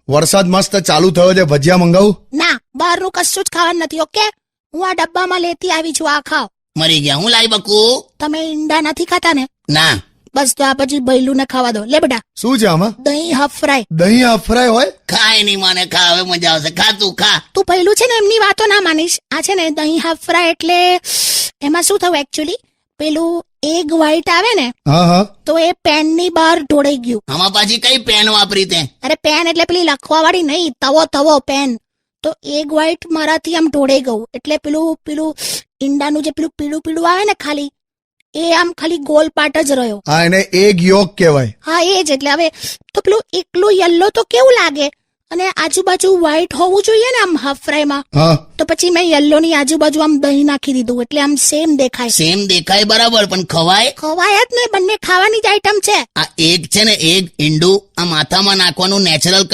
વરસાદ મસ્ત ચાલુ થયો છે, ભજીયા મંગાવું? ના, બહારનું કશું જ ખાવાનું નથી. ઓકે, હું આ ડબ્બામાં લેતી આવી છું, આ ખાઓ. મરી ગયા. હું લાવી બકુ? તમે ઈંડા નથી ખાતા ને? ના. બસ તો આ પછી ભૈલું ને ખાવા દો. લે બેટા, શું છે આમાં? દહીં હાફ ફ્રાય. દહીં અફરાય હોય? ખાય નહીં મને. ખા, હવે મજા આવશે. ખા તું, ખા. તું ભૈલું છે ને એમની વાતો ના માનીશ. આ છે ને દહીં હાફ ફ્રાય એટલે એમાં શું થયું એકચ્યુઅલી, પેલું એગ વ્હાઈટ આવે ને હા હા. તો એ પેન ની બહાર ઢોળાઈ ગયું. આમાં પાછી કઈ પેન વાપરી તે? અરે પેન એટલે પેલી લખવા વાળી નહીં, તવો પેન. તો એગ વ્હાઈટ મારાથી આમ ઢોળાઈ ગયું, એટલે પેલું ઈંડાનું જે પેલું પીળું આવે ને ખાલી, એ આમ ખાલી ગોલ પાટ જ રહ્યો. હા, એને એગ યોક કહેવાય. હા એ જ. એટલે હવે તો પેલું એકલું યલો તો કેવું લાગે, અને આજુબાજુ વ્હાઈટ હોવું જોઈએ ને આમ હાફ ફ્રાયમાં. હા, તો પછી મેં યલો ની આજુબાજુ આમ દહીં નાખી દીધું, એટલે આમ સેમ દેખાય. સેમ દેખાય બરાબર, પણ ખવાય? ખવાય જ ને, બંને ખાવાની જ આઈટમ છે. આ એગ છે ને, એગ ઈંડું આ માથામાં નાખવાનું નેચરલ